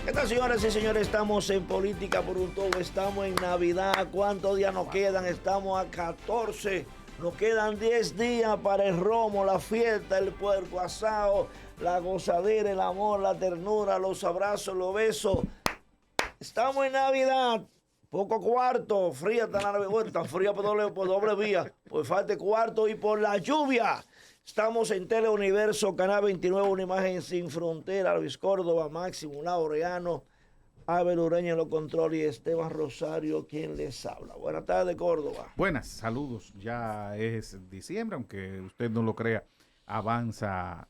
¿Qué tal, señoras y señores? Estamos en Política por un Tubo, estamos en Navidad. ¿Cuántos días nos quedan? Estamos a 14. Nos quedan 10 días para el romo, la fiesta, el puerco asado, la gozadera, el amor, la ternura, los abrazos, los besos. Estamos en Navidad. Poco cuarto, fría está la Navidad. Bueno, tan fría por doble vía. Pues falta cuarto y por la lluvia. Estamos en Teleuniverso, Canal 29, una imagen sin frontera. Luis Córdoba, Máximo Laureano, Abel Ureña en los controles y Esteban Rosario, quien les habla. Buenas tardes, Córdoba. Buenas, saludos. Ya es diciembre, aunque usted no lo crea, avanza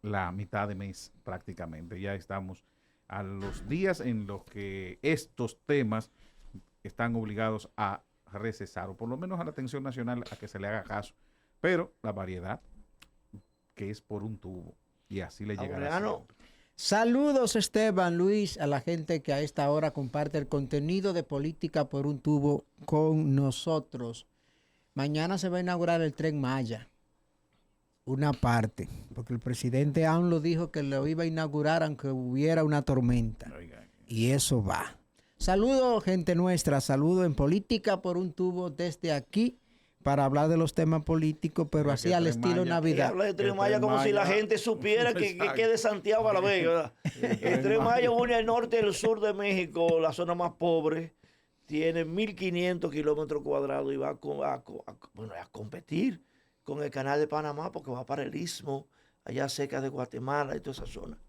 la mitad de mes prácticamente. Ya estamos a los días en los que estos temas están obligados a recesar, o por lo menos a la atención nacional a que se le haga caso. Pero la variedad, que es por un tubo, y así le llegará siempre. Saludos, Esteban, Luis, a la gente que a esta hora comparte el contenido de Política por un Tubo con nosotros. Mañana se va a inaugurar el Tren Maya, una parte, porque el presidente AMLO dijo que lo iba a inaugurar aunque hubiera una tormenta. Y eso va. Saludos, gente nuestra, saludos en Política por un Tubo desde aquí, para hablar de los temas políticos, pero así al estilo Navidad. Habla de Tren Maya como si la gente supiera que es de Santiago a la Vega, ¿verdad? El Tren Maya une el norte y el sur de México, la zona más pobre, tiene 1.500 kilómetros cuadrados y va a competir con el canal de Panamá porque va para el Istmo, allá cerca de Guatemala y toda esa zona.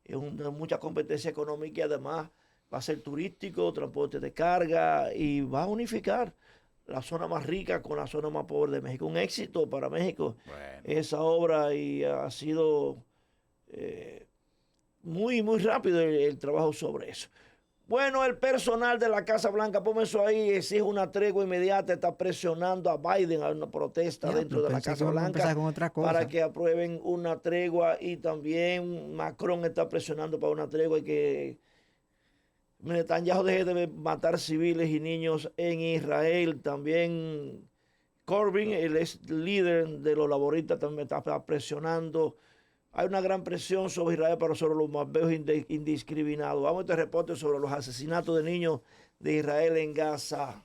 Es mucha competencia económica y además va a ser turístico, transporte de carga y va a unificar la zona más rica con la zona más pobre de México. Un éxito para México esa obra y ha sido muy rápido el trabajo sobre eso. Bueno, el personal de la Casa Blanca, ponme eso ahí, exige una tregua inmediata, está presionando a Biden a una protesta dentro de la Casa Blanca para que aprueben una tregua y también Macron está presionando para una tregua y que Netanyahu deje de matar civiles y niños en Israel. También Corbyn, el ex líder de los laboristas, también está presionando. Hay una gran presión sobre Israel, pero sobre los mabeos indiscriminados. Vamos a este reporte sobre los asesinatos de niños de Israel en Gaza.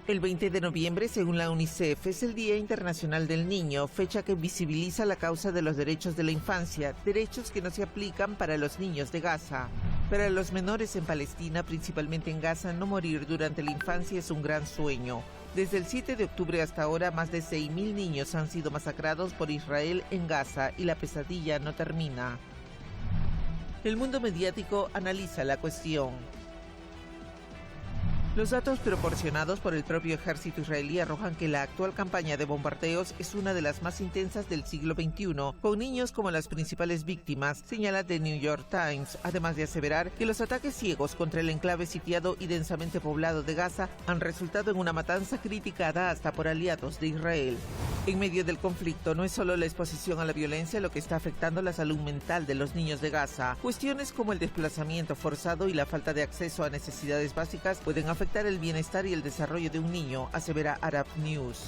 El 20 de noviembre, según la UNICEF, es el Día Internacional del Niño, fecha que visibiliza la causa de los derechos de la infancia, derechos que no se aplican para los niños de Gaza. Para los menores en Palestina, principalmente en Gaza, no morir durante la infancia es un gran sueño. Desde el 7 de octubre hasta ahora, más de 6.000 niños han sido masacrados por Israel en Gaza y la pesadilla no termina. El mundo mediático analiza la cuestión. Los datos proporcionados por el propio ejército israelí arrojan que la actual campaña de bombardeos es una de las más intensas del siglo XXI, con niños como las principales víctimas, señala The New York Times, además de aseverar que los ataques ciegos contra el enclave sitiado y densamente poblado de Gaza han resultado en una matanza criticada hasta por aliados de Israel. En medio del conflicto, no es solo la exposición a la violencia lo que está afectando la salud mental de los niños de Gaza. Cuestiones como el desplazamiento forzado y la falta de acceso a necesidades básicas pueden afectar el bienestar y el desarrollo de un niño, asevera Arab News.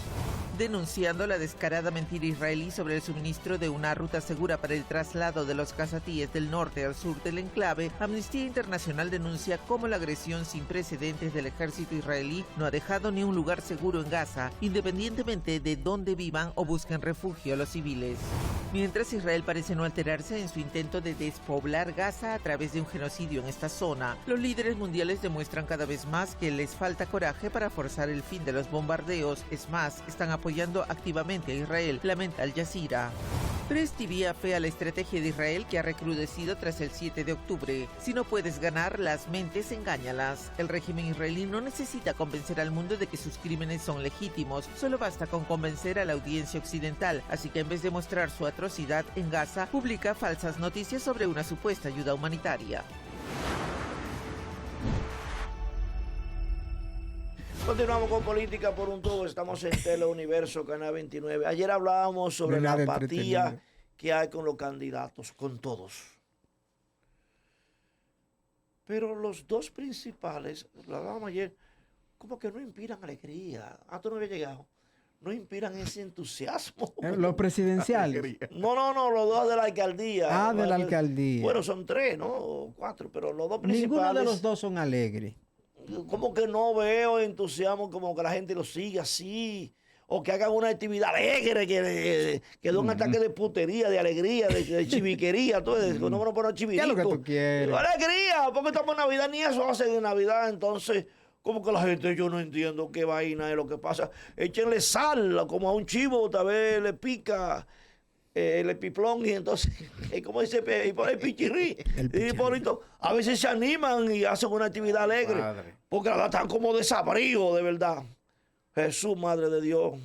Denunciando la descarada mentira israelí sobre el suministro de una ruta segura para el traslado de los gazatíes del norte al sur del enclave, Amnistía Internacional denuncia cómo la agresión sin precedentes del ejército israelí no ha dejado ni un lugar seguro en Gaza, independientemente de dónde vivan o busquen refugio los civiles. Mientras Israel parece no alterarse en su intento de despoblar Gaza a través de un genocidio en esta zona, los líderes mundiales demuestran cada vez más que les falta coraje para forzar el fin de los bombardeos. Es más, están apoyando activamente a Israel, lamenta Al Jazeera. Press TV afea la estrategia de Israel que ha recrudecido tras el 7 de octubre. Si no puedes ganar las mentes, engáñalas. El régimen israelí no necesita convencer al mundo de que sus crímenes son legítimos, solo basta con convencer a la audiencia occidental. Así que en vez de mostrar su atrocidad en Gaza, publica falsas noticias sobre una supuesta ayuda humanitaria. Continuamos con Política por un Tubo. Estamos en Teleuniverso, Canal 29. Ayer hablábamos sobre la apatía que hay con los candidatos, con todos. Pero los dos principales, lo hablábamos ayer, como que no inspiran alegría. Tú no había llegado. no inspiran ese entusiasmo. Los presidenciales. No, los dos de la alcaldía. De la alcaldía. Bueno, son 3, ¿no? O 4, pero los dos principales. Ninguno de los dos son alegres. Como que no veo entusiasmo, como que la gente lo sigue así. O que hagan una actividad alegre, que de un ataque de putería, de alegría, de chiviquería, todo eso. No me poner chivirico. ¿Qué es lo que tú quieres? Alegría, porque estamos en Navidad, ni eso hacen en Navidad. Entonces, como que la gente, yo no entiendo qué vaina es lo que pasa. Échenle sal, como a un chivo, tal vez le pica el epiplón, y entonces, como dice el pichirrí, Hipólito, a veces se animan y hacen una actividad alegre. Padre. Porque la están como desabrío, de verdad. Jesús, Madre de Dios,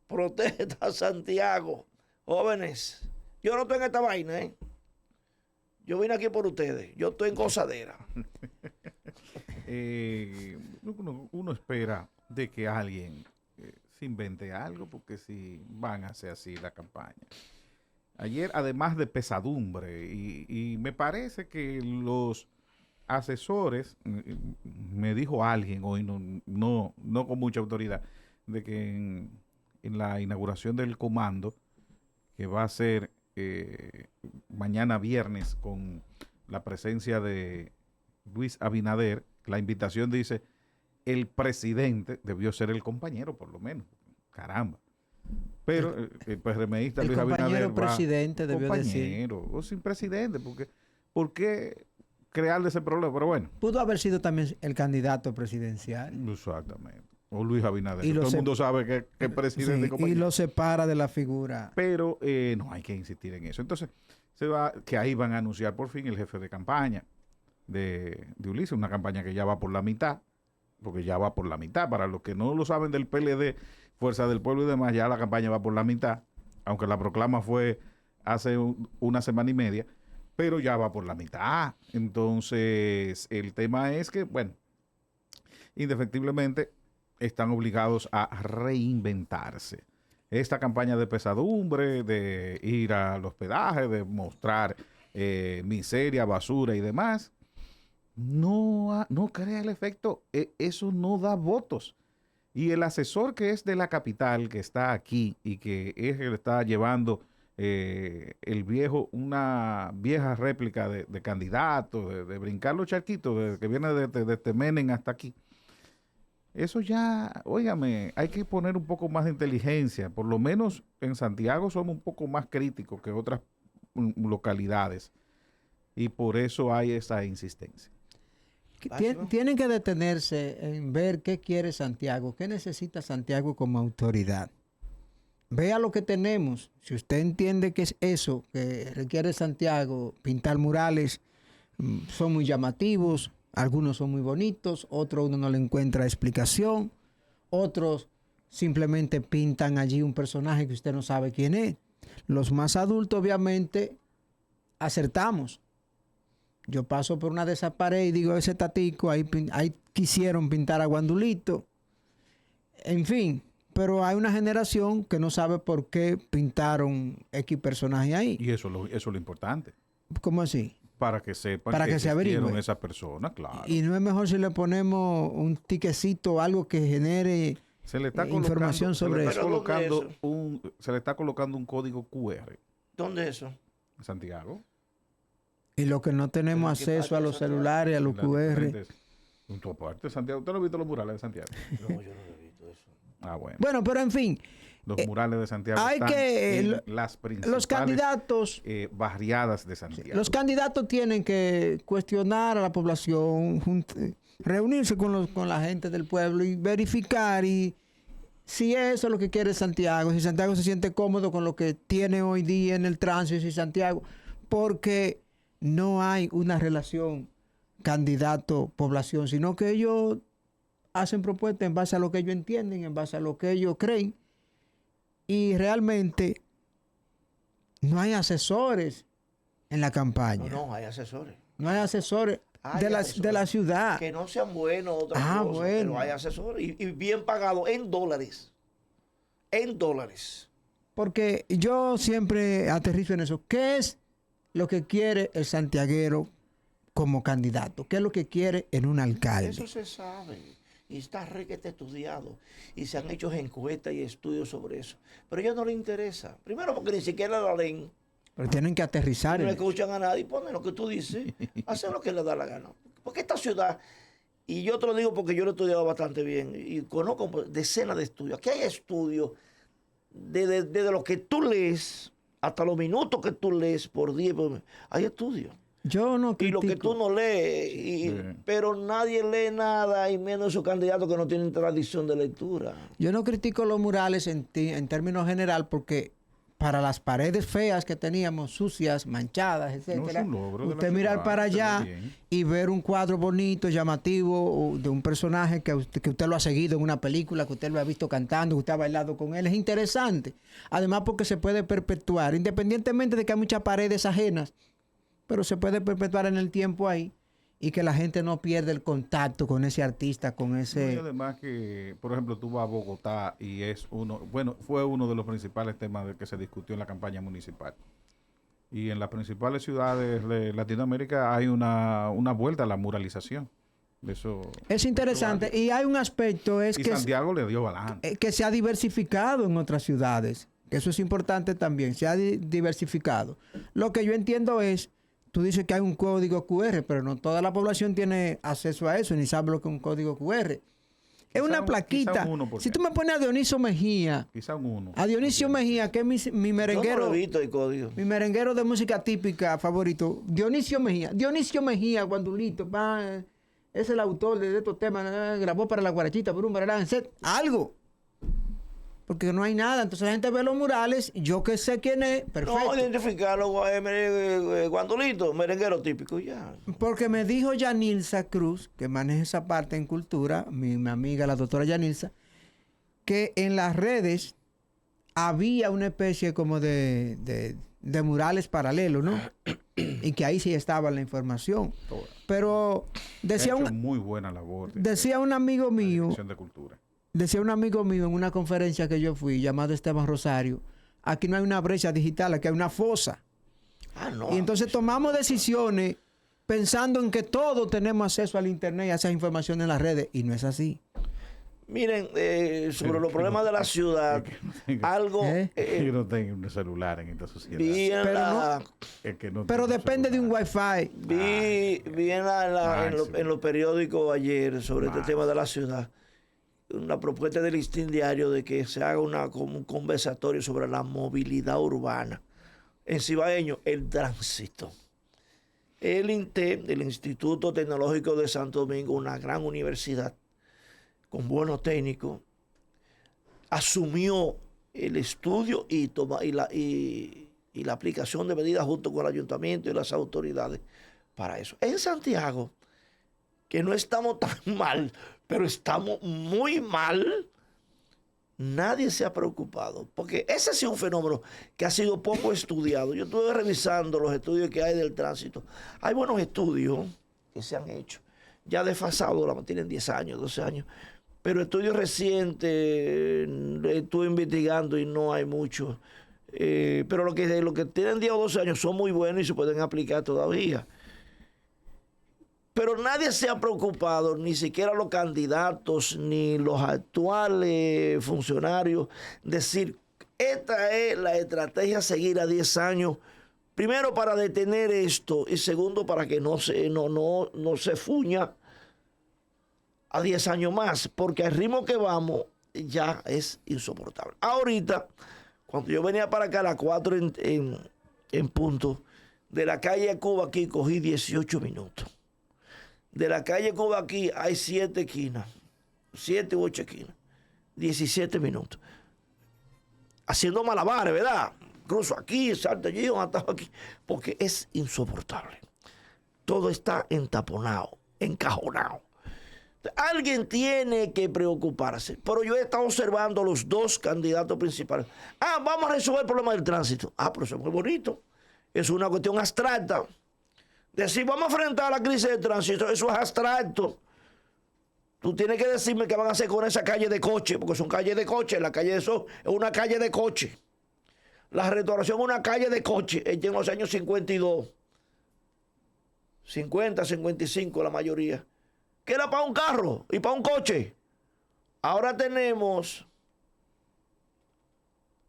protege a Santiago. Jóvenes, yo no estoy en esta vaina, ¿eh? Yo vine aquí por ustedes. Yo estoy en gozadera. Uno espera de que alguien se invente algo, porque si van a hacer así la campaña. Ayer, además de pesadumbre, y me parece que los asesores, me dijo alguien hoy, no con mucha autoridad, de que en la inauguración del comando, que va a ser mañana viernes con la presencia de Luis Abinader, la invitación dice, el presidente debió ser el compañero, por lo menos. Caramba. Pero el PRMista Luis Abinader el presidente debió decir. O sin presidente, porque ¿por qué crearle ese problema? Pero bueno. Pudo haber sido también el candidato presidencial. Exactamente. O Luis Abinader. Todo el mundo sabe que es presidente. Sí, y lo separa de la figura. Pero no hay que insistir en eso. Entonces, que ahí van a anunciar por fin el jefe de campaña de Ulises, una campaña que ya va por la mitad, porque ya va por la mitad. Para los que no lo saben del PLD, Fuerza del Pueblo y demás, ya la campaña va por la mitad, aunque la proclama fue hace una semana y media, pero ya va por la mitad. Entonces, el tema es que, bueno, indefectiblemente están obligados a reinventarse. Esta campaña de pesadumbre, de ir al hospedaje, de mostrar miseria, basura y demás, no crea el efecto. Eso no da votos. Y el asesor que es de la capital, que está aquí y que es el que está llevando una vieja réplica de candidato, de brincar los charquitos, que viene de Temenen hasta aquí. Eso ya, óigame, hay que poner un poco más de inteligencia. Por lo menos en Santiago somos un poco más críticos que otras localidades. Y por eso hay esa insistencia. Tienen que detenerse en ver qué quiere Santiago, qué necesita Santiago como autoridad. Vea lo que tenemos. Si usted entiende que es eso que requiere Santiago, pintar murales, son muy llamativos, algunos son muy bonitos, otros uno no le encuentra explicación, otros simplemente pintan allí un personaje que usted no sabe quién es. Los más adultos, obviamente, acertamos. Yo paso por una de esas paredes y digo, ese tatico, ahí quisieron pintar a Guandulito. En fin, pero hay una generación que no sabe por qué pintaron X personaje ahí. Y eso es lo importante. ¿Cómo así? Para que sepan para que se averigüe esa persona, claro. Y no es mejor si le ponemos un tiquecito, algo que genere información sobre eso. Se le está colocando un código QR. ¿Dónde es eso? En Santiago. Y lo que no tenemos acceso a los celulares, a los QR. En tu parte, Santiago. ¿Usted no ha visto los murales de Santiago? No, yo no he visto eso. Ah, bueno. Bueno, pero en fin. Los murales de Santiago hay están en las principales los candidatos, barriadas de Santiago. Los candidatos tienen que cuestionar a la población, reunirse con la gente del pueblo y verificar si eso es lo que quiere Santiago, si Santiago se siente cómodo con lo que tiene hoy día en el tránsito, si Santiago, porque no hay una relación candidato-población, sino que ellos hacen propuestas en base a lo que ellos entienden, en base a lo que ellos creen. Y realmente no hay asesores en la campaña. No hay asesores. No hay asesores de la ciudad. Que no sean buenos, otras cosas, bueno. Pero hay asesores y bien pagados en dólares. En dólares. Porque yo siempre aterrizo en eso. ¿Qué es lo que quiere el santiaguero como candidato? ¿Qué es lo que quiere en un alcalde? Eso se sabe. y está requete estudiado. Y se han hecho encuestas y estudios sobre eso. Pero a ellos no les interesa. Primero porque ni siquiera la leen. Pero tienen que aterrizar. No escuchan a nadie, ponen lo que tú dices, hacen lo que les da la gana. Porque esta ciudad, y yo te lo digo porque yo lo he estudiado bastante bien, y conozco decenas de estudios. Aquí hay estudios desde lo que tú lees hasta los minutos que tú lees por día. Hay estudios. Yo no critico. Y lo que tú no lees, pero nadie lee nada, y menos esos candidatos que no tienen tradición de lectura. Yo no critico los murales en términos general porque para las paredes feas que teníamos, sucias, manchadas, etcétera, usted mirar para allá y ver un cuadro bonito, llamativo, de un personaje que usted lo ha seguido en una película, que usted lo ha visto cantando, que usted ha bailado con él, es interesante. Además porque se puede perpetuar, independientemente de que hay muchas paredes ajenas, pero se puede perpetuar en el tiempo ahí y que la gente no pierda el contacto con ese artista, con ese... Y además que, por ejemplo, tú vas a Bogotá y fue uno de los principales temas que se discutió en la campaña municipal. Y en las principales ciudades de Latinoamérica hay una vuelta a la muralización. Eso es interesante. Y hay un aspecto, es que Santiago le dio balance. Que se ha diversificado en otras ciudades. Que eso es importante también, se ha diversificado. Lo que yo entiendo es, tú dices que hay un código QR, pero no toda la población tiene acceso a eso, ni sabe lo que es un código QR. Es una plaquita. Si tú me pones a Dionisio Mejía, a Dionisio Mejía, que es mi merenguero, yo no he visto el código. Mi merenguero de música típica favorito, Dionisio Mejía, Guandulito, ese es el autor de estos temas, grabó para la guarachita, por un algo. Porque no hay nada. Entonces la gente ve los murales, yo que sé quién es, perfecto. No, identificarlo, Guandulito, merenguero típico, ya. Porque me dijo Yanilza Cruz, que maneja esa parte en cultura, mi amiga la doctora Yanilza, que en las redes había una especie como de murales paralelos, ¿no? Y que ahí sí estaba la información. Pero decía muy buena labor. Decía un amigo mío. De cultura. Decía un amigo mío en una conferencia que yo fui, llamado Esteban Rosario, aquí no hay una brecha digital, aquí hay una fosa. Y entonces tomamos decisiones pensando en que todos tenemos acceso al internet y a esas informaciones en las redes, y no es así. Miren, sobre los problemas de la ciudad, yo no tengo un celular en esta sociedad. Pero depende de un wifi. Vi en los periódicos ayer sobre este tema de la ciudad una propuesta del Listín Diario de que se haga un conversatorio sobre la movilidad urbana. En Cibaeño, el tránsito. El INTE, el Instituto Tecnológico de Santo Domingo, una gran universidad con buenos técnicos, asumió el estudio y la aplicación de medidas junto con el ayuntamiento y las autoridades para eso. En Santiago, que no estamos tan mal, pero estamos muy mal, nadie se ha preocupado, porque ese ha sido un fenómeno que ha sido poco estudiado. Yo estuve revisando los estudios que hay del tránsito. Hay buenos estudios que se han hecho, ya desfasados, tienen 10 años, 12 años, pero estudios recientes estuve investigando y no hay muchos. Pero lo que tienen 10 o 12 años son muy buenos y se pueden aplicar todavía. Pero nadie se ha preocupado, ni siquiera los candidatos, ni los actuales funcionarios, decir, esta es la estrategia a seguir a 10 años, primero para detener esto y segundo para que no se fuña a 10 años más, porque al ritmo que vamos ya es insoportable. Ahorita, cuando yo venía para acá a las 4 en punto, de la calle Cuba aquí cogí 18 minutos. De la calle Cuba aquí hay 7 esquinas, 7 u 8 esquinas, 17 minutos. Haciendo malabares, ¿verdad? Cruzo aquí, salto allí, atajo aquí, porque es insoportable. Todo está entaponado, encajonado. Alguien tiene que preocuparse, pero yo he estado observando los dos candidatos principales. Vamos a resolver el problema del tránsito. Pero eso es muy bonito. Es una cuestión abstracta. Decir, vamos a enfrentar la crisis de tránsito, eso es abstracto. Tú tienes que decirme qué van a hacer con esa calle de coche, porque son calles de coche. La calle de eso es una calle de coche. La restauración es una calle de coche, hecha en los años 52. 50, 55 la mayoría. Que era para un carro y para un coche. Ahora tenemos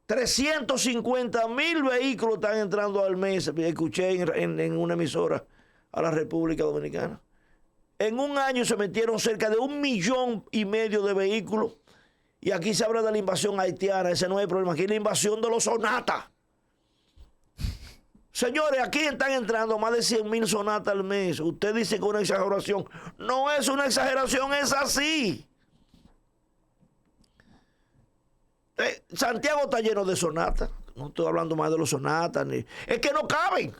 350,000 vehículos están entrando al mes, escuché en una emisora a la República Dominicana. En un año se metieron cerca de 1,5 millones de vehículos. Y aquí se habla de la invasión haitiana, ese no es el problema, aquí es la invasión de los sonatas. Señores, aquí están entrando más de 100,000 sonatas al mes. Usted dice que es una exageración. No es una exageración, es así. Santiago está lleno de sonatas. No estoy hablando más de los sonatas. Es que no caben.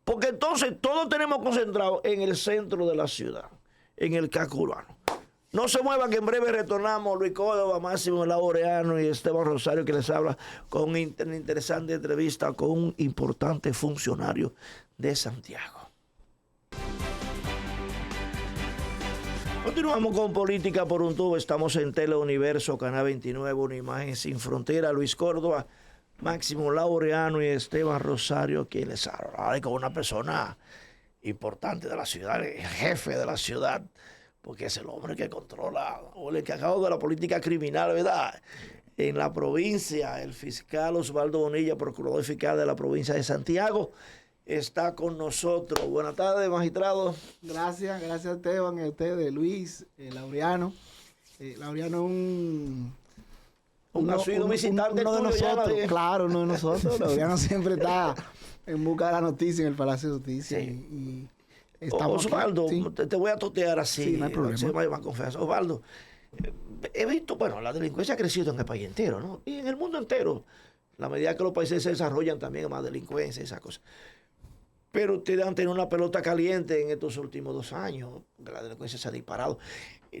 Porque entonces todos tenemos concentrado en el centro de la ciudad, en el casco urbano. No se muevan, que en breve retornamos. Luis Córdoba, Máximo Laureano y Esteban Rosario, que les habla con una interesante entrevista con un importante funcionario de Santiago. Continuamos con Política por un Tubo. Estamos en Teleuniverso, Canal 29, Una Imagen Sin Frontera. Luis Córdoba, Máximo Laureano y Esteban Rosario, quien les habla con una persona importante de la ciudad, el jefe de la ciudad, porque es el hombre que controla, o el encargado de la política criminal, ¿verdad? En la provincia, el fiscal Osvaldo Bonilla, procurador fiscal de la provincia de Santiago, está con nosotros. Buenas tardes, magistrado. Gracias Esteban, a ustedes, Luis, Laureano. Laureano es un asiduo visitante uno de nosotros, claro, uno de nosotros. Laureano siempre está en busca de la noticia en el Palacio de Justicia. Sí. Osvaldo, sí. Te voy a totear así. Sí, no hay problema. Más confianza. Osvaldo, he visto, bueno, la delincuencia ha crecido en el país entero, ¿no? Y en el mundo entero. La medida que los países se desarrollan también más delincuencia y esas cosas. Pero ustedes han tenido una pelota caliente en estos últimos 2 años. La delincuencia se ha disparado.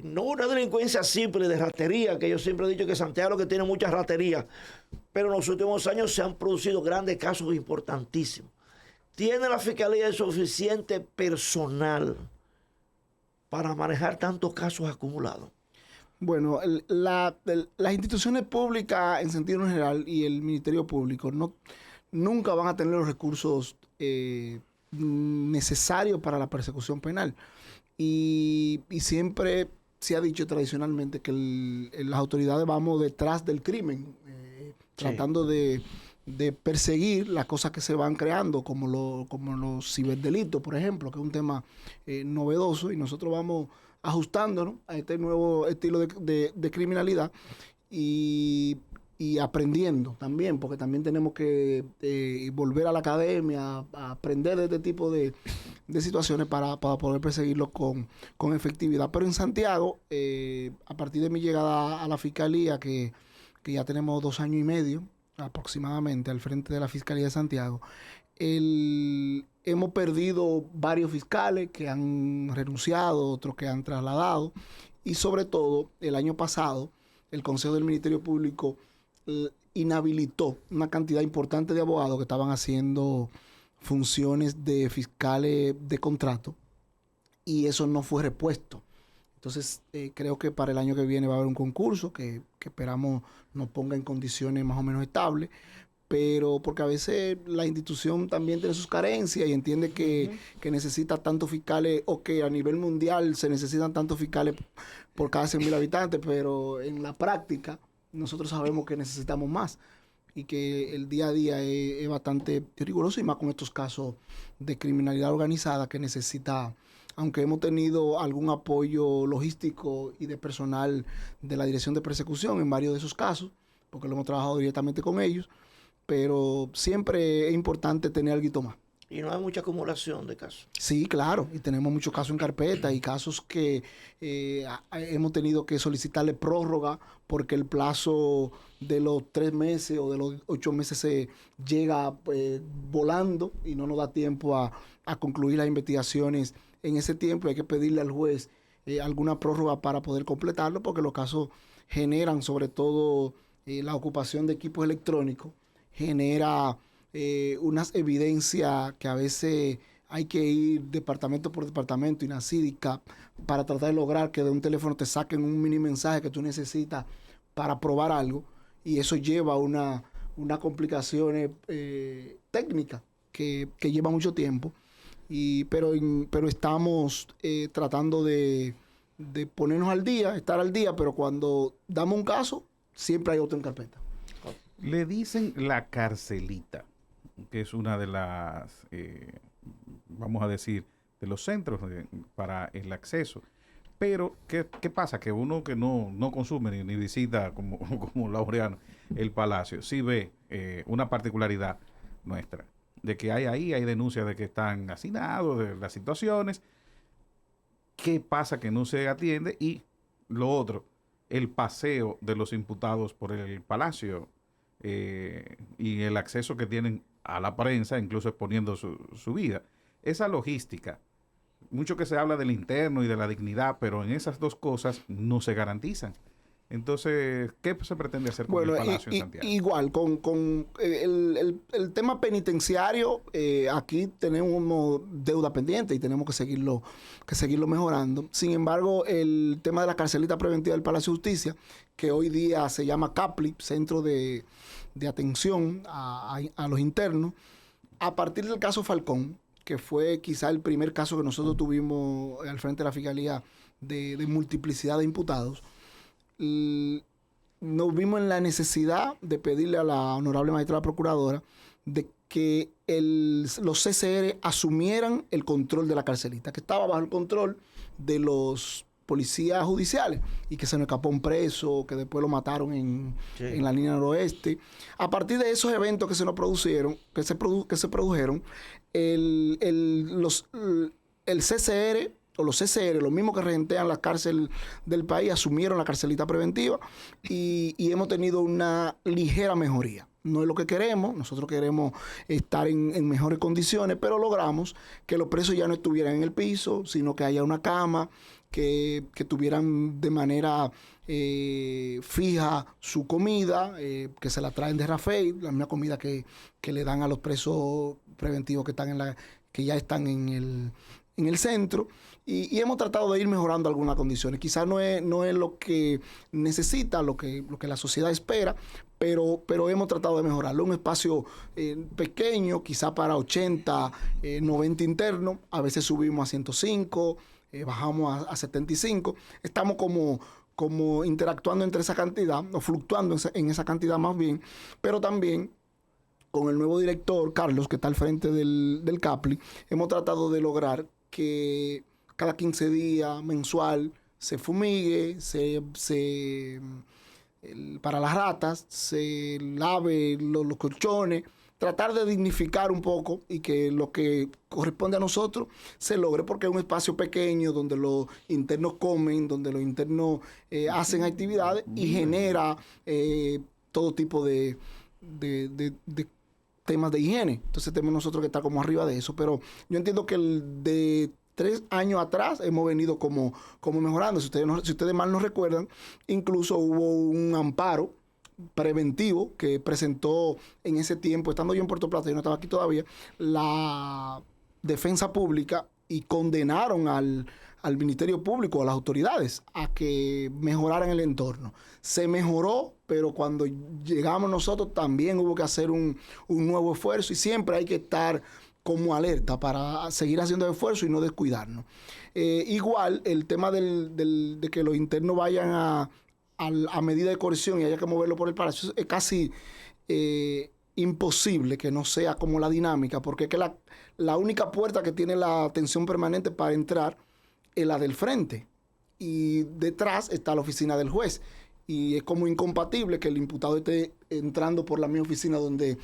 No una delincuencia simple de ratería, que yo siempre he dicho que Santiago es lo que tiene mucha ratería. Pero en los últimos años se han producido grandes casos importantísimos. ¿Tiene la Fiscalía el suficiente personal para manejar tantos casos acumulados? Bueno, las instituciones públicas en sentido general y el Ministerio Público nunca van a tener los recursos necesarios para la persecución penal. Y siempre se ha dicho tradicionalmente que las autoridades vamos detrás del crimen, tratando de perseguir las cosas que se van creando, como los ciberdelitos, por ejemplo, que es un tema novedoso, y nosotros vamos ajustándonos a este nuevo estilo de criminalidad y aprendiendo también, porque también tenemos que volver a la academia a aprender de este tipo de situaciones para poder perseguirlo con efectividad. Pero en Santiago, a partir de mi llegada a la Fiscalía, que ya tenemos 2 años y medio, aproximadamente al frente de la Fiscalía de Santiago, hemos perdido varios fiscales que han renunciado, otros que han trasladado, y sobre todo el año pasado el Consejo del Ministerio Público inhabilitó una cantidad importante de abogados que estaban haciendo funciones de fiscales de contrato, y eso no fue repuesto. Entonces, creo que para el año que viene va a haber un concurso que esperamos nos ponga en condiciones más o menos estables, pero porque a veces la institución también tiene sus carencias y entiende que necesita tantos fiscales, o que a nivel mundial se necesitan tantos fiscales por cada 100,000 habitantes, pero en la práctica nosotros sabemos que necesitamos más y que el día a día es bastante riguroso, y más con estos casos de criminalidad organizada que necesita. Aunque hemos tenido algún apoyo logístico y de personal de la Dirección de Persecución en varios de esos casos, porque lo hemos trabajado directamente con ellos, pero siempre es importante tener algo más. Y no hay mucha acumulación de casos. Sí, claro, y tenemos muchos casos en carpeta y casos que hemos tenido que solicitarle prórroga porque el plazo de los 3 meses o de los 8 meses se llega volando y no nos da tiempo a concluir las investigaciones en ese tiempo. Hay que pedirle al juez alguna prórroga para poder completarlo, porque los casos generan, sobre todo la ocupación de equipos electrónicos, genera unas evidencias que a veces hay que ir departamento por departamento, INACID y CAP, para tratar de lograr que de un teléfono te saquen un mini mensaje que tú necesitas para probar algo, y eso lleva a unas complicaciones técnicas que lleva mucho tiempo. Pero estamos tratando de de ponernos al día, estar al día, pero cuando damos un caso, siempre hay otro en carpeta. Le dicen la carcelita, que es una de las, vamos a decir, de los centros para el acceso. Pero, ¿qué pasa? Que uno que no consume ni visita como Laureano el Palacio, sí ve una particularidad nuestra, de que hay denuncias de que están hacinados, de las situaciones. ¿Qué pasa? Que no se atiende. Y lo otro, el paseo de los imputados por el Palacio y el acceso que tienen a la prensa, incluso exponiendo su vida. Esa logística. Mucho que se habla del interno y de la dignidad, pero en esas dos cosas no se garantizan. Entonces, ¿qué se pretende hacer con el Palacio en Santiago? Igual, con el tema penitenciario, aquí tenemos deuda pendiente y tenemos que seguirlo mejorando. Sin embargo, el tema de la carcelita preventiva del Palacio de Justicia, que hoy día se llama CAPLI, Centro de Atención a los Internos, a partir del caso Falcón, que fue quizá el primer caso que nosotros tuvimos al frente de la Fiscalía de multiplicidad de imputados, nos vimos en la necesidad de pedirle a la honorable magistrada procuradora de que los CCR asumieran el control de la carcelita, que estaba bajo el control de los policías judiciales y que se nos escapó un preso, que después lo mataron en la línea noroeste. A partir de esos eventos que se nos produjeron, que se produjeron, el CCR o los CCR, los mismos que regentean la cárcel del país, asumieron la carcelita preventiva y hemos tenido una ligera mejoría. No es lo que queremos, nosotros queremos estar en mejores condiciones, pero logramos que los presos ya no estuvieran en el piso, sino que haya una cama, que tuvieran de manera fija su comida, que se la traen de Rafael, la misma comida que le dan a los presos preventivos que ya están en el centro. Y hemos tratado de ir mejorando algunas condiciones. Quizás no es lo que necesita, lo que la sociedad espera, pero hemos tratado de mejorarlo. Un espacio pequeño, quizás para 80, 90 internos. A veces subimos a 105, bajamos a 75. Estamos como interactuando entre esa cantidad, o fluctuando en esa cantidad más bien, pero también con el nuevo director, Carlos, que está al frente del CAPLI, hemos tratado de lograr que cada 15 días, mensual, se fumigue, para las ratas, se lave los colchones, tratar de dignificar un poco y que lo que corresponde a nosotros se logre, porque es un espacio pequeño donde los internos comen, donde los internos hacen actividades y genera todo tipo de temas de higiene. Entonces tenemos nosotros que estar como arriba de eso, pero yo entiendo que de 3 años atrás hemos venido como mejorando. Si ustedes mal no recuerdan, incluso hubo un amparo preventivo que presentó en ese tiempo, estando yo en Puerto Plata, yo no estaba aquí todavía, la defensa pública, y condenaron al Ministerio Público, a las autoridades, a que mejoraran el entorno. Se mejoró, pero cuando llegamos nosotros también hubo que hacer un nuevo esfuerzo, y siempre hay que estar como alerta para seguir haciendo esfuerzo y no descuidarnos. Igual, el tema de que los internos vayan a medida de coerción y haya que moverlo por el Palacio, es casi imposible que no sea como la dinámica, porque es que la única puerta que tiene la atención permanente para entrar es la del frente, y detrás está la oficina del juez, y es como incompatible que el imputado esté entrando por la misma oficina donde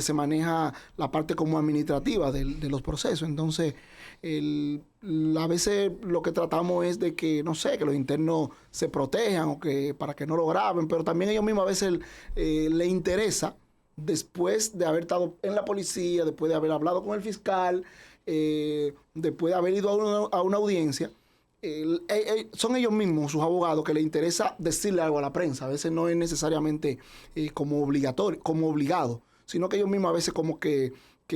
se maneja la parte como administrativa de los procesos. Entonces, a veces lo que tratamos es de que, no sé, que los internos se protejan o que para que no lo graben, pero también ellos mismos a veces les interesa, después de haber estado en la policía, después de haber hablado con el fiscal, después de haber ido a una audiencia, son ellos mismos, sus abogados, que les interesa decirle algo a la prensa. A veces no es necesariamente como obligatorio, como obligado, sino que ellos mismos a veces como que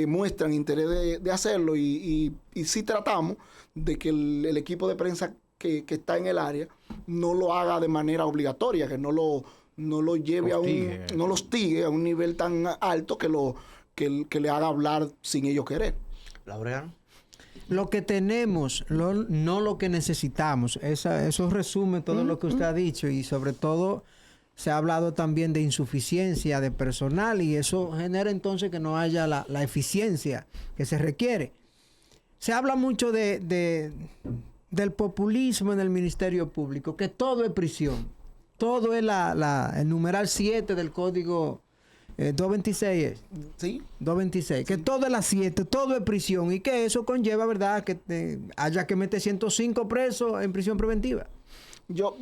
muestran interés de hacerlo, y sí tratamos de que el equipo de prensa que está en el área no lo haga de manera obligatoria, que no lo lleve no lo hostigue a un nivel tan alto que le haga hablar sin ellos querer. Laureano. lo que tenemos, no lo que necesitamos. Eso resume todo lo que usted ha dicho y sobre todo se ha hablado también de insuficiencia de personal y eso genera entonces que no haya la eficiencia que se requiere. Se habla mucho del populismo en el Ministerio Público, que todo es prisión. Todo es el numeral 7 del Código 226 es. Sí. 226. Que todo es la 7, todo es prisión. Y que eso conlleva, ¿verdad?, que haya que meter 105 presos en prisión preventiva. Yo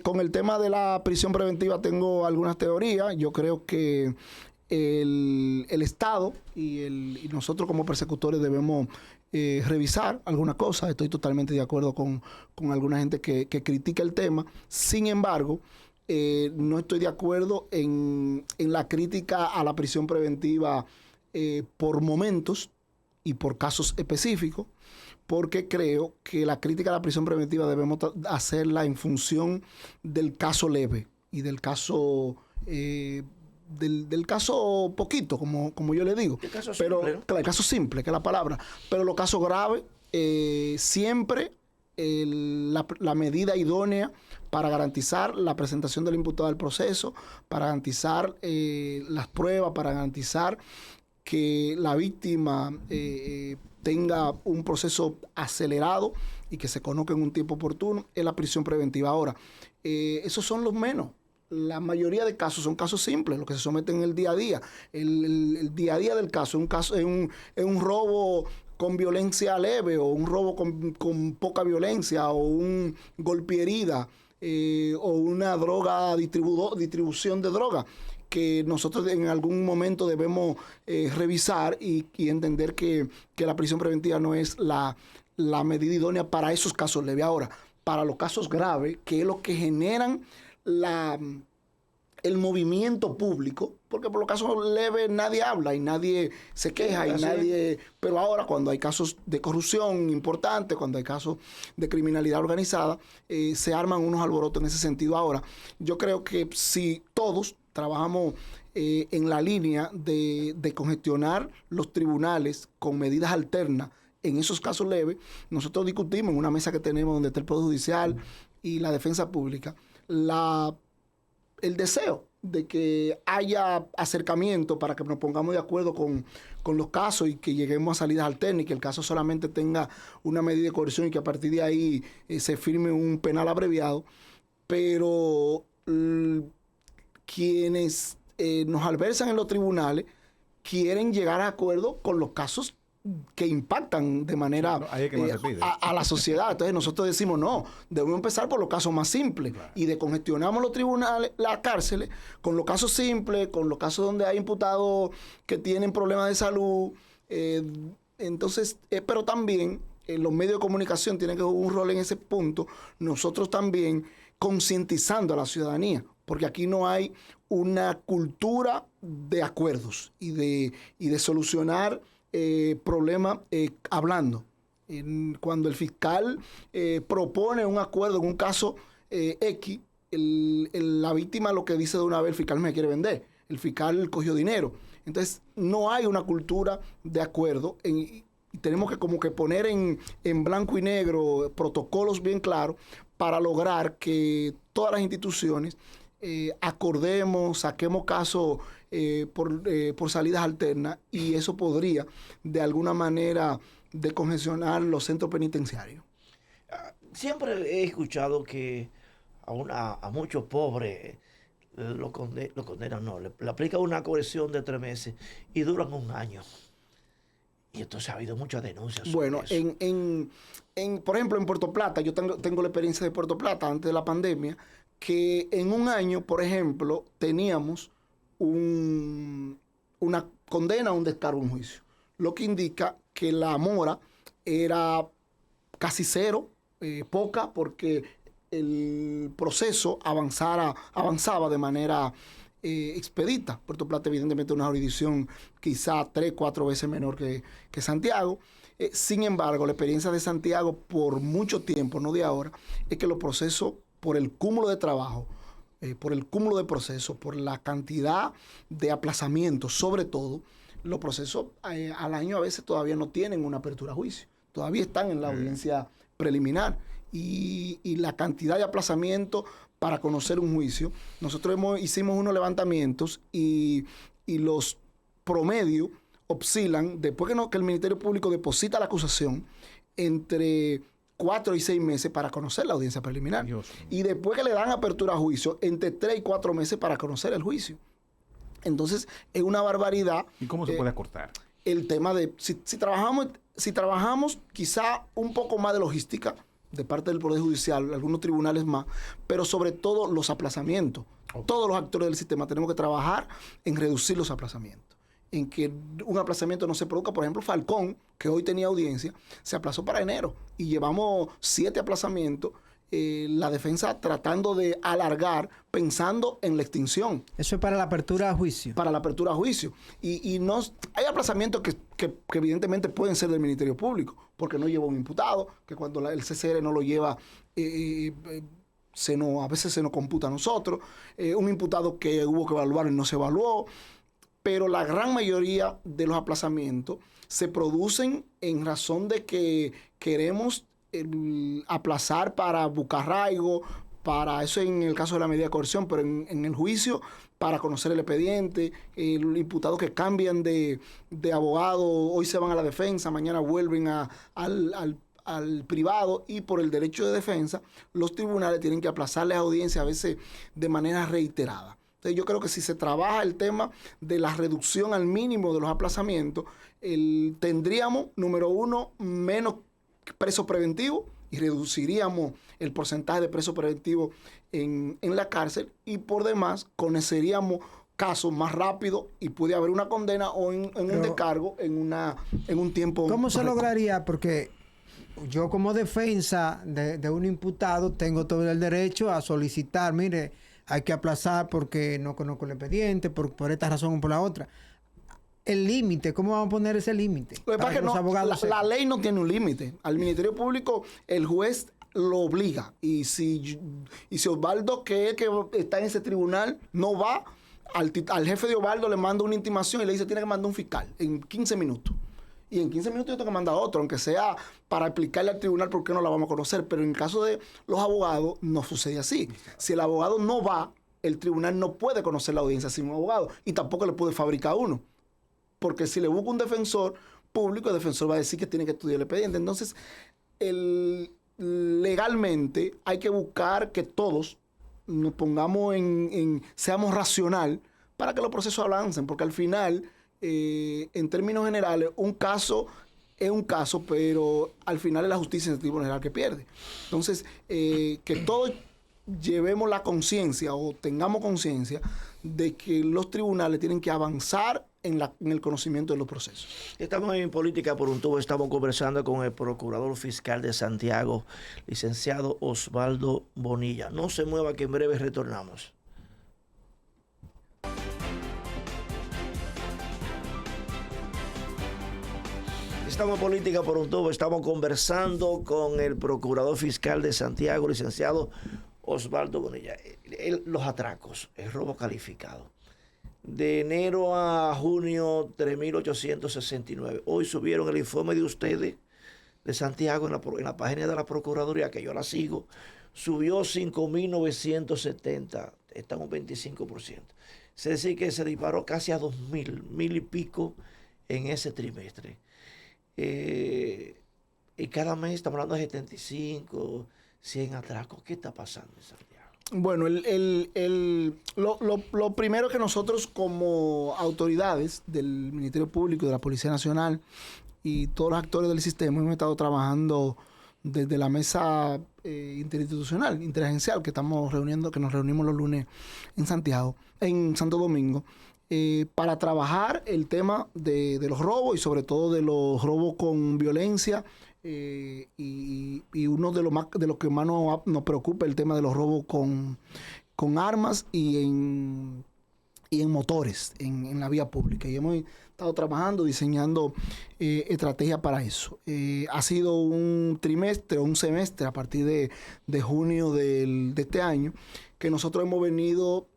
con el tema de la prisión preventiva tengo algunas teorías. Yo creo que el Estado y nosotros como persecutores debemos revisar algunas cosas. Estoy totalmente de acuerdo con alguna gente que critica el tema. Sin embargo, no estoy de acuerdo en la crítica a la prisión preventiva por momentos y por casos específicos, porque creo que la crítica a la prisión preventiva debemos hacerla en función del caso leve y del caso del caso poquito, como yo le digo. El caso pero simple, ¿no? Claro, el caso simple, que es la palabra. Pero los casos graves, siempre la medida idónea para garantizar la presentación del imputado al proceso, para garantizar las pruebas, para garantizar que la víctima tenga un proceso acelerado y que se conozca en un tiempo oportuno, es la prisión preventiva. Ahora, esos son los menos. La mayoría de casos son casos simples, los que se someten en el día a día. El día a día del caso es un robo con violencia leve o un robo con poca violencia o un golpe herida o una distribución de droga que nosotros en algún momento debemos revisar y entender que la prisión preventiva no es la medida idónea para esos casos leves. Ahora, para los casos graves, que es lo que generan el movimiento público, porque por los casos leves nadie habla y nadie se queja y nadie... Pero ahora cuando hay casos de corrupción importantes, cuando hay casos de criminalidad organizada, se arman unos alborotos en ese sentido. Ahora, yo creo que si todos trabajamos en la línea de congestionar los tribunales con medidas alternas en esos casos leves, nosotros discutimos en una mesa que tenemos donde está el Poder Judicial y la Defensa Pública, el deseo de que haya acercamiento para que nos pongamos de acuerdo con los casos y que lleguemos a salidas alternas y que el caso solamente tenga una medida de coerción y que a partir de ahí se firme un penal abreviado. Pero quienes nos adversan en los tribunales quieren llegar a acuerdo con los casos que impactan de manera a la sociedad. Entonces nosotros decimos, no, debemos empezar por los casos más simples y descongestionamos los tribunales, las cárceles, con los casos simples, con los casos donde hay imputados que tienen problemas de salud. Entonces, pero también los medios de comunicación tienen que jugar un rol en ese punto, nosotros también concientizando a la ciudadanía, porque aquí no hay una cultura de acuerdos y de solucionar problema hablando. Cuando el fiscal propone un acuerdo en un caso X, la víctima lo que dice de una vez, el fiscal me quiere vender, el fiscal cogió dinero. Entonces no hay una cultura de acuerdo y tenemos que como que poner en blanco y negro protocolos bien claros para lograr que todas las instituciones acordemos, saquemos casos por salidas alternas, y eso podría de alguna manera descongestionar los centros penitenciarios. Siempre he escuchado que a muchos pobres lo condenan, no, le aplican una coerción de 3 meses y duran 1 año. Y entonces ha habido muchas denuncias sobre bueno, eso. Por ejemplo, en Puerto Plata, yo tengo la experiencia de Puerto Plata antes de la pandemia, que en 1 año, por ejemplo, teníamos una condena, un descargo en juicio, lo que indica que la mora era casi cero, poca, porque el proceso avanzaba de manera expedita. Puerto Plata evidentemente es una jurisdicción quizá 3-4 veces menor que Santiago. Sin embargo, la experiencia de Santiago por mucho tiempo, no de ahora, es que los procesos, por el cúmulo de trabajo, por el cúmulo de procesos, por la cantidad de aplazamientos, sobre todo, los procesos al año a veces todavía no tienen una apertura a juicio. todavía están en la audiencia preliminar. Y la cantidad de aplazamientos para conocer un juicio. Nosotros hicimos unos levantamientos y los promedios oscilan, después que el Ministerio Público deposita la acusación, entre 4 y 6 meses para conocer la audiencia preliminar. Y después que le dan apertura a juicio, entre 3 y 4 meses para conocer el juicio. Entonces, es una barbaridad. ¿Y cómo se puede acortar? El tema de, si trabajamos quizá un poco más de logística, de parte del Poder Judicial, algunos tribunales más, pero sobre todo los aplazamientos. Todos los actores del sistema tenemos que trabajar en reducir los aplazamientos, en que un aplazamiento no se produzca. Por ejemplo, Falcón, que hoy tenía audiencia, se aplazó para enero y llevamos 7 aplazamientos, la defensa tratando de alargar, pensando en la extinción. Eso es para la apertura a juicio. Para la apertura a juicio. Y no, hay aplazamientos que evidentemente pueden ser del Ministerio Público, porque no lleva un imputado, que cuando el CCR no lo lleva, a veces se nos computa a nosotros, un imputado que hubo que evaluar y no se evaluó, pero la gran mayoría de los aplazamientos se producen en razón de que queremos aplazar para buscar arraigo, para eso en el caso de la medida de coerción, pero en el juicio para conocer el expediente, los imputados que cambian de abogado, hoy se van a la defensa, mañana vuelven al privado, y por el derecho de defensa, los tribunales tienen que aplazarles audiencias a veces de manera reiterada. Entonces yo creo que si se trabaja el tema de la reducción al mínimo de los aplazamientos, tendríamos, número uno, menos presos preventivos y reduciríamos el porcentaje de presos preventivos en la cárcel, y por demás conoceríamos casos más rápido y puede haber una condena o un descargo en un tiempo. ¿Cómo se lograría? Porque yo como defensa de un imputado tengo todo el derecho a solicitar, mire, hay que aplazar porque no conozco el expediente, por esta razón o por la otra. El límite, ¿cómo vamos a poner ese límite? Lo que pasa es que la ley no tiene un límite. Al Ministerio Público el juez lo obliga. Y si Osvaldo, que es el que está en ese tribunal, no va, al jefe de Osvaldo le manda una intimación y le dice tiene que mandar un fiscal en 15 minutos. Y en 15 minutos yo tengo que mandar otro, aunque sea para explicarle al tribunal por qué no la vamos a conocer. Pero en el caso de los abogados no sucede así. Si el abogado no va, el tribunal no puede conocer la audiencia sin un abogado, y tampoco le puede fabricar uno. Porque si le busca un defensor público, el defensor va a decir que tiene que estudiar el expediente. Entonces, legalmente hay que buscar que todos nos pongamos seamos racional para que los procesos avancen, porque al final, en términos generales, un caso es un caso, pero al final es la justicia en el tribunal general que pierde. Entonces, que todos llevemos la conciencia o tengamos conciencia de que los tribunales tienen que avanzar en el conocimiento de los procesos. Estamos en Política por un Tubo, estamos conversando con el Procurador Fiscal de Santiago, licenciado Osvaldo Bonilla. No se mueva, que en breve retornamos. Estamos en Política por un Tubo, estamos conversando con el Procurador Fiscal de Santiago, licenciado Osvaldo Bonilla. Los atracos, el robo calificado. De enero a junio, 3.869. Hoy subieron el informe de ustedes, de Santiago, en la página de la Procuraduría, que yo la sigo, subió 5.970, está en un 25%. Es decir, que se disparó casi a 2.000, 1.000 y pico en ese trimestre. Y cada mes estamos hablando de 75, 100 atracos. ¿Qué está pasando en Santiago? Bueno, lo primero que nosotros como autoridades del Ministerio Público, de la Policía Nacional y todos los actores del sistema hemos estado trabajando desde la mesa interinstitucional, interagencial, que nos reunimos los lunes en Santiago, en Santo Domingo, para trabajar el tema de los robos y sobre todo de los robos con violencia. Y uno de los que más nos preocupa el tema de los robos con armas y en motores en la vía pública, y hemos estado trabajando, diseñando estrategias para eso. Ha sido un semestre a partir de junio de este año que nosotros hemos venido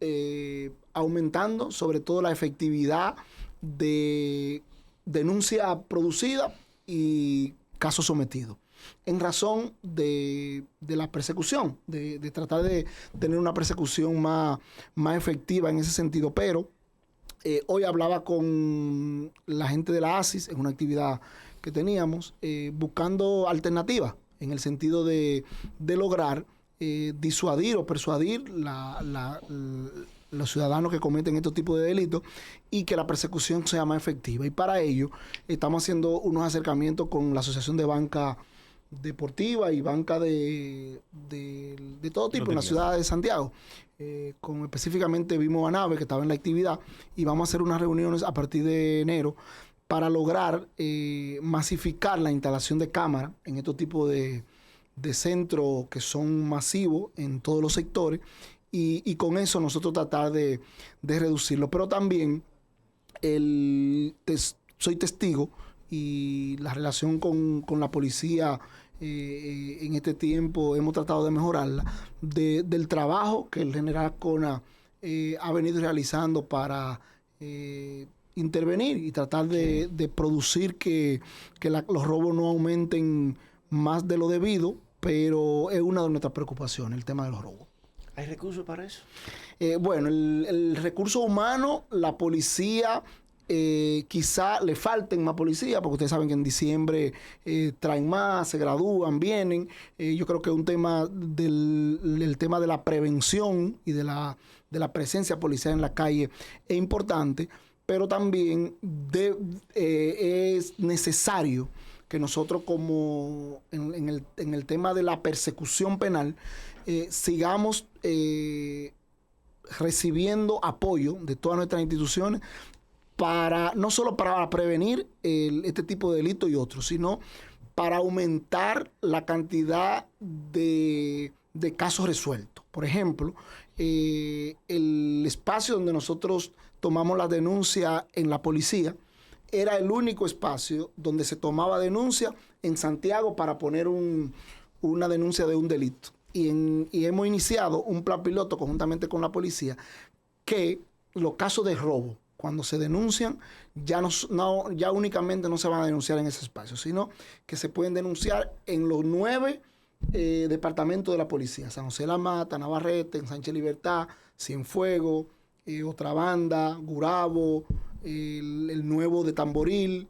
aumentando sobre todo la efectividad de denuncia producida y casos sometidos, en razón de la persecución, de tratar de tener una persecución más efectiva en ese sentido. Pero hoy hablaba con la gente de la ASIS en una actividad que teníamos, buscando alternativas en el sentido de lograr disuadir o persuadir los ciudadanos que cometen estos tipos de delitos y que la persecución sea más efectiva. Y para ello estamos haciendo unos acercamientos con la Asociación de Banca Deportiva y banca de todo tipo en la ciudad de Santiago. Específicamente Vimo Banave, que estaba en la actividad, y vamos a hacer unas reuniones a partir de enero para lograr masificar la instalación de cámaras en estos tipos de centros que son masivos en todos los sectores, y con eso nosotros tratar de reducirlo. Pero también soy testigo, y la relación con la policía en este tiempo hemos tratado de mejorarla, del trabajo que el general Cona ha venido realizando para intervenir y tratar de producir que los robos no aumenten más de lo debido, pero es una de nuestras preocupaciones, el tema de los robos. ¿Hay recursos para eso? Bueno, el recurso humano, la policía, quizá le falten más policía, porque ustedes saben que en diciembre traen más, se gradúan, vienen. Yo creo que un tema el tema de la prevención y de la presencia policial en la calle es importante, pero también es necesario que nosotros, como en el tema de la persecución penal, sigamos recibiendo apoyo de todas nuestras instituciones, no solo para prevenir este tipo de delitos y otros, sino para aumentar la cantidad de casos resueltos. Por ejemplo, el espacio donde nosotros tomamos la denuncia en la policía era el único espacio donde se tomaba denuncia en Santiago para poner una denuncia de un delito. Y hemos iniciado un plan piloto conjuntamente con la policía, que los casos de robo, cuando se denuncian, ya únicamente no se van a denunciar en ese espacio, sino que se pueden denunciar en los 9 departamentos de la policía: San José de la Mata, Navarrete, en Sánchez Libertad, Cienfuegos, Otra Banda, Gurabo, el nuevo de Tamboril,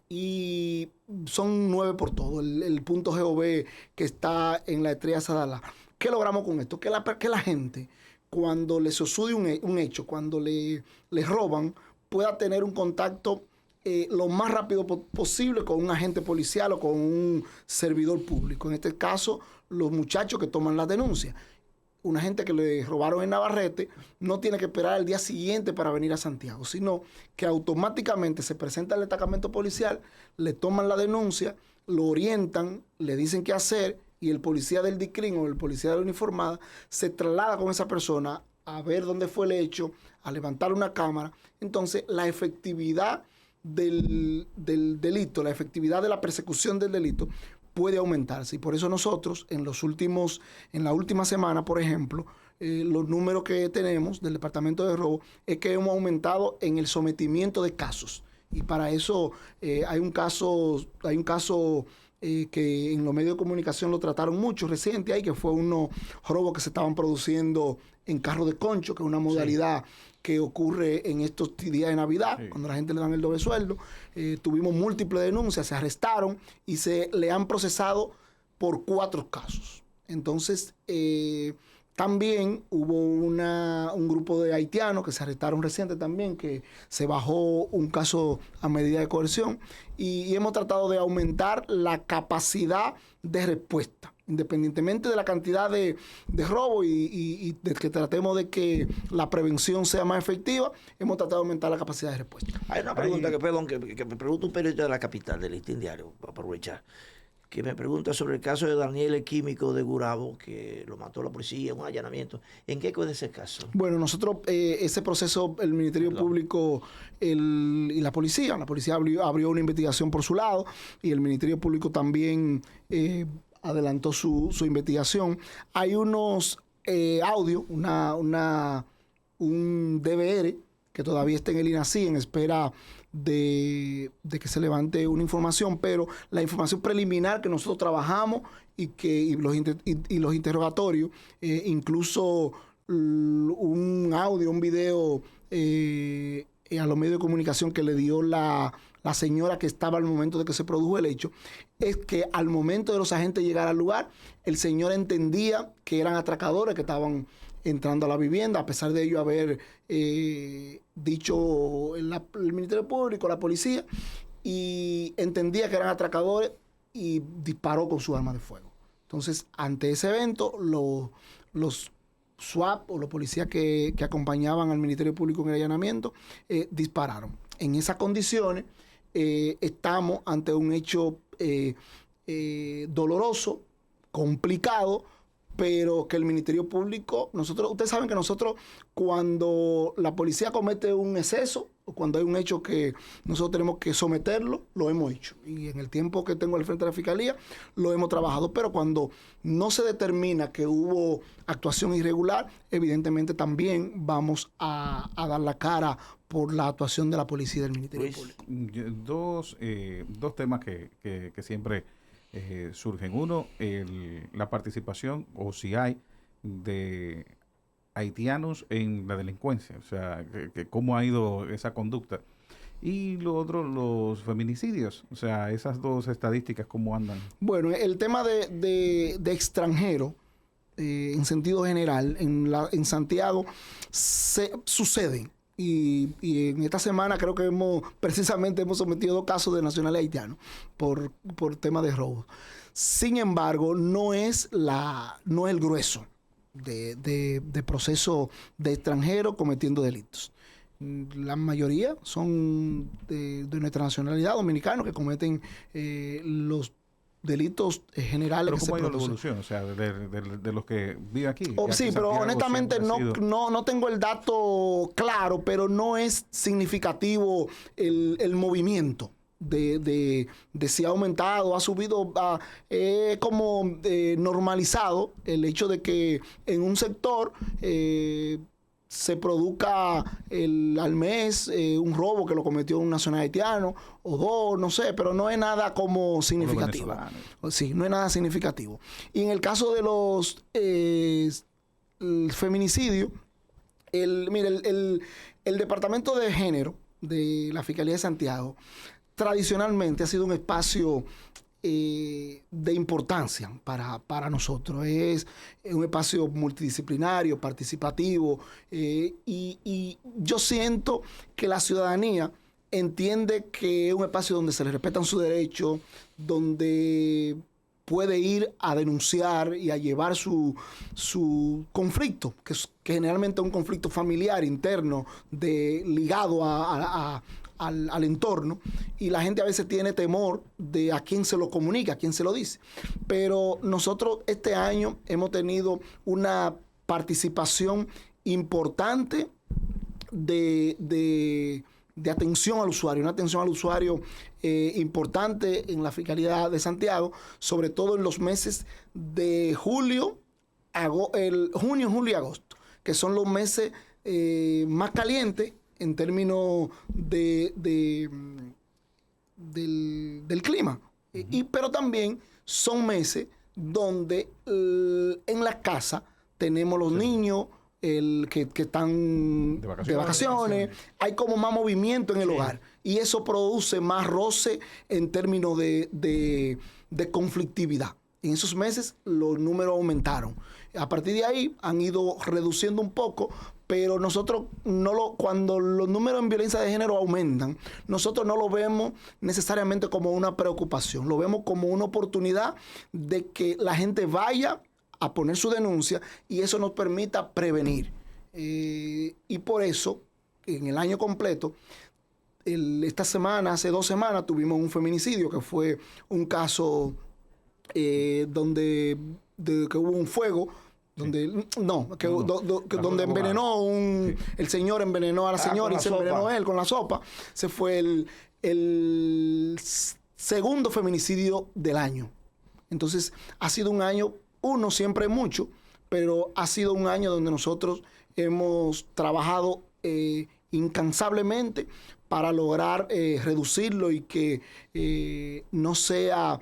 y son 9 por todo, el punto GOV que está en la Estrella Sadalá. ¿Qué logramos con esto? Que la gente, cuando le sucede un hecho, cuando le roban, pueda tener un contacto lo más rápido posible con un agente policial o con un servidor público. En este caso, los muchachos que toman las denuncias. Una gente que le robaron en Navarrete no tiene que esperar el día siguiente para venir a Santiago, sino que automáticamente se presenta al destacamento policial, le toman la denuncia, lo orientan, le dicen qué hacer, y el policía del DICRIN o el policía de la uniformada se traslada con esa persona a ver dónde fue el hecho, a levantar una cámara. Entonces, la efectividad del delito, la efectividad de la persecución del delito puede aumentarse. Y por eso nosotros, en la última semana, por ejemplo, los números que tenemos del Departamento de Robo es que hemos aumentado en el sometimiento de casos. Y para eso hay un caso que en los medios de comunicación lo trataron mucho reciente ahí, que fue unos robos que se estaban produciendo en carro de concho, que es una modalidad que ocurre en estos días de Navidad, cuando la gente le dan el doble sueldo. Tuvimos múltiples denuncias, se arrestaron y se le han procesado por 4 casos. Entonces, también hubo un grupo de haitianos que se arrestaron reciente también, que se bajó un caso a medida de coerción, y hemos tratado de aumentar la capacidad de respuesta, independientemente de la cantidad de robo y de que tratemos de que la prevención sea más efectiva. Hemos tratado de aumentar la capacidad de respuesta. Hay una pregunta que me pregunta un periodista de la capital, del Listín Diario, para aprovechar, que me pregunta sobre el caso de Daniel, el químico de Gurabo, que lo mató la policía en un allanamiento. ¿En qué quedó ese caso? Bueno, nosotros, ese proceso, el Ministerio Público y la policía abrió una investigación por su lado, y el Ministerio Público también adelantó su investigación. Hay unos audios, un DVR que todavía está en el INACI en espera de que se levante una información, pero la información preliminar que nosotros trabajamos y los interrogatorios, incluso un audio, un video a los medios de comunicación que le dio la señora que estaba al momento de que se produjo el hecho, es que al momento de los agentes llegar al lugar, el señor entendía que eran atracadores que estaban entrando a la vivienda, a pesar de ello haber dicho el Ministerio Público, la policía, y entendía que eran atracadores y disparó con su arma de fuego. Entonces, ante ese evento, los SWAT o los policías que acompañaban al Ministerio Público en el allanamiento dispararon. En esas condiciones estamos ante un hecho doloroso, complicado, pero que el Ministerio Público, ustedes saben que nosotros cuando la policía comete un exceso, o cuando hay un hecho que nosotros tenemos que someterlo, lo hemos hecho. Y en el tiempo que tengo al frente de la Fiscalía, lo hemos trabajado. Pero cuando no se determina que hubo actuación irregular, evidentemente también vamos a dar la cara por la actuación de la policía y del Ministerio Público. Dos temas que siempre surgen. Uno, la participación, o si hay, de haitianos en la delincuencia, o sea, cómo ha ido esa conducta. Y lo otro, los feminicidios, o sea, esas dos estadísticas, ¿cómo andan? Bueno, el tema de extranjeros, en sentido general, en Santiago suceden. Y en esta semana creo que precisamente hemos sometido 2 casos de nacionales haitianos por tema de robo. Sin embargo, no es el grueso de proceso de extranjeros cometiendo delitos. La mayoría son de nuestra nacionalidad, dominicanos, que cometen los delitos generales. ¿Pero cómo ha ido la evolución? O sea, de los que viven aquí. Sí, pero honestamente no tengo el dato claro, pero no es significativo el movimiento de si ha aumentado, ha subido, como normalizado el hecho de que en un sector se produzca al mes un robo que lo cometió un nacional haitiano o 2, no sé, pero no es nada como significativo. Sí, no es nada significativo. Y en el caso de los feminicidios, el Departamento de Género de la Fiscalía de Santiago tradicionalmente ha sido un espacio de importancia para nosotros. Es un espacio multidisciplinario, participativo, y yo siento que la ciudadanía entiende que es un espacio donde se le respetan sus derechos, donde puede ir a denunciar y a llevar su conflicto, que generalmente es un conflicto familiar, interno, ligado al entorno, y la gente a veces tiene temor de a quién se lo comunica, a quién se lo dice. Pero nosotros este año hemos tenido una participación importante de atención al usuario, una atención al usuario importante en la Fiscalía de Santiago, sobre todo en los meses de junio, julio y agosto, que son los meses más calientes en términos del clima. Pero también son meses donde en la casa tenemos los niños que están de vacaciones. Hay como más movimiento en el hogar. Y eso produce más roce en términos de conflictividad. En esos meses los números aumentaron. A partir de ahí han ido reduciendo un poco, pero nosotros cuando los números en violencia de género aumentan, nosotros no lo vemos necesariamente como una preocupación, lo vemos como una oportunidad de que la gente vaya a poner su denuncia y eso nos permita prevenir. Y por eso, en el año completo, esta semana, hace 2 semanas, tuvimos un feminicidio que fue un caso donde hubo un fuego, donde envenenó el señor envenenó a la señora y se envenenó él con la sopa. Se fue el segundo feminicidio del año. Entonces ha sido un año, siempre mucho, pero ha sido un año donde nosotros hemos trabajado incansablemente para lograr reducirlo y que no sea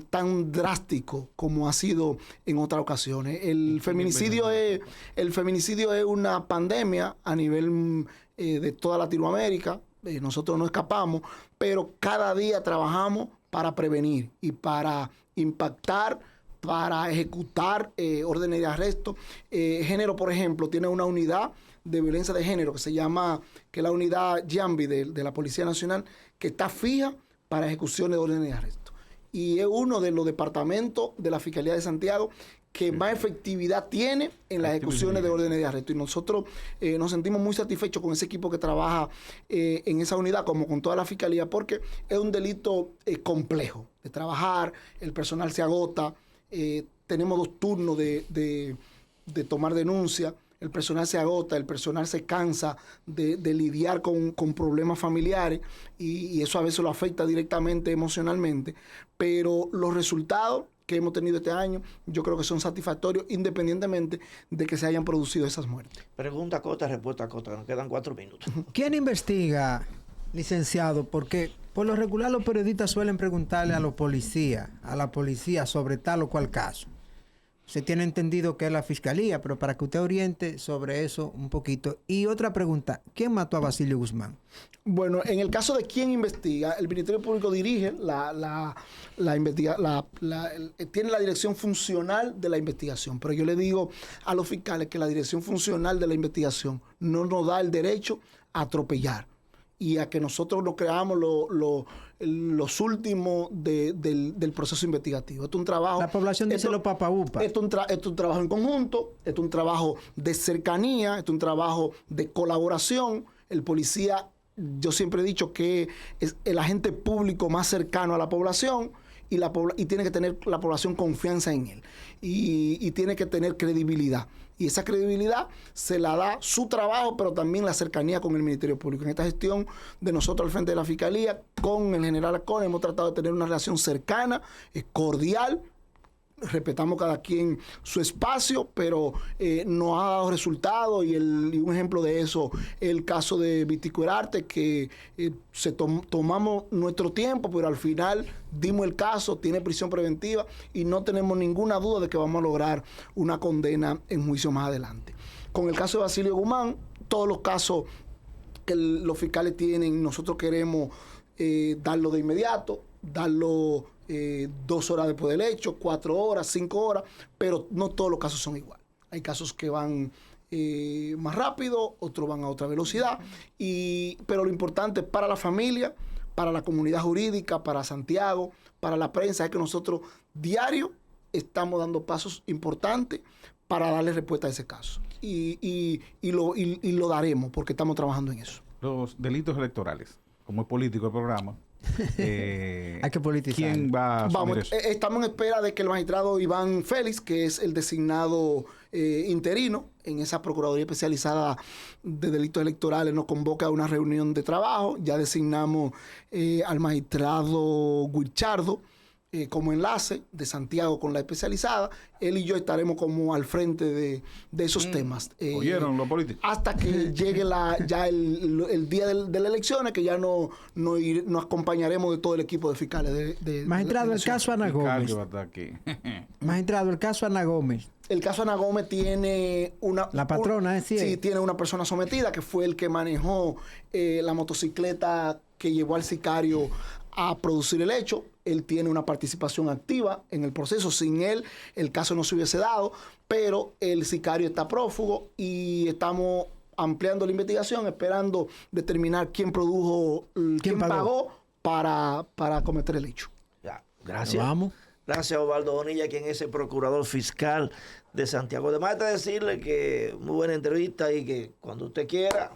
tan drástico como ha sido en otras ocasiones. El feminicidio es una pandemia a nivel de toda Latinoamérica. Nosotros no escapamos, pero cada día trabajamos para prevenir y para impactar, para ejecutar órdenes de arresto. Género, por ejemplo, tiene una unidad de violencia de género que se llama, que es la unidad YAMBI de la Policía Nacional, que está fija para ejecuciones de órdenes de arresto. Y es uno de los departamentos de la Fiscalía de Santiago que más efectividad tiene en las ejecuciones de órdenes de arresto. Y nosotros nos sentimos muy satisfechos con ese equipo que trabaja en esa unidad, como con toda la Fiscalía, porque es un delito complejo de trabajar, el personal se agota, tenemos 2 turnos de tomar denuncia, el personal se agota, el personal se cansa de lidiar con problemas familiares y eso a veces lo afecta directamente emocionalmente, pero los resultados que hemos tenido este año, yo creo que son satisfactorios independientemente de que se hayan producido esas muertes. Pregunta corta, respuesta corta, nos quedan 4 minutos. ¿Quién investiga, licenciado? Porque por lo regular los periodistas suelen preguntarle a los policías, a la policía sobre tal o cual caso. Se tiene entendido que es la fiscalía, pero para que usted oriente sobre eso un poquito. Y otra pregunta, ¿quién mató a Basilio Guzmán? Bueno, en el caso de quién investiga, el Ministerio Público dirige tiene la dirección funcional de la investigación, pero yo le digo a los fiscales que la dirección funcional de la investigación no nos da el derecho a atropellar y a que nosotros nos creamos los últimos del proceso investigativo. Esto es un trabajo... La población dice los papaupa. Esto es un trabajo en conjunto, esto es un trabajo de cercanía, esto es un trabajo de colaboración. El policía, yo siempre he dicho que es el agente público más cercano a la población y tiene que tener la población confianza en él y tiene que tener credibilidad. Y esa credibilidad se la da su trabajo, pero también la cercanía con el Ministerio Público. En esta gestión de nosotros al frente de la Fiscalía, con el general Acone, hemos tratado de tener una relación cercana, cordial. Respetamos cada quien su espacio, pero no ha dado resultado y un ejemplo de eso el caso de Viticuerarte, que tomamos nuestro tiempo, pero al final dimos el caso, tiene prisión preventiva y no tenemos ninguna duda de que vamos a lograr una condena en juicio más adelante. Con el caso de Basilio Guzmán, todos los casos que los fiscales tienen, nosotros queremos darlo de inmediato, darlo 2 horas después del hecho, 4 horas, 5 horas, pero no todos los casos son igual. Hay casos que van más rápido, otros van a otra velocidad, pero lo importante para la familia, para la comunidad jurídica, para Santiago, para la prensa, es que nosotros diario estamos dando pasos importantes para darle respuesta a ese caso. Y lo daremos porque estamos trabajando en eso. Los delitos electorales, como es político el programa, hay que politizar. ¿Quién va a asumir eso? Estamos en espera de que el magistrado Iván Félix, que es el designado interino en esa Procuraduría Especializada de Delitos Electorales, nos convoca a una reunión de trabajo. Ya designamos al magistrado Guichardo como enlace de Santiago con la especializada. Él y yo estaremos como al frente de esos temas. ¿Oyeron los políticos? Hasta que llegue el día de las elecciones, que ya nos acompañaremos de todo el equipo de fiscales. Magistrado, el caso Ana Gómez. Magistrado, el caso Ana Gómez. El caso Ana Gómez tiene una... La patrona, sí, tiene una persona sometida que fue el que manejó la motocicleta que llevó al sicario a producir el hecho. Él tiene una participación activa en el proceso. Sin él, el caso no se hubiese dado, pero el sicario está prófugo y estamos ampliando la investigación, esperando determinar quién produjo, quién pagó para cometer el hecho. Ya, gracias. Vamos. Gracias, Osvaldo Bonilla, quien es el procurador fiscal de Santiago. Además de decirle que muy buena entrevista y que cuando usted quiera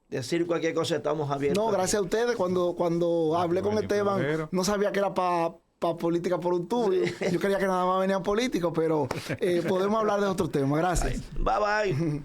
decir cualquier cosa, estamos abiertos. No, gracias a ustedes. Cuando hablé con Esteban, no sabía que era para política por un tubo. Sí. Yo creía que nada más venían políticos, pero podemos hablar de otros temas. Gracias. Bye, bye.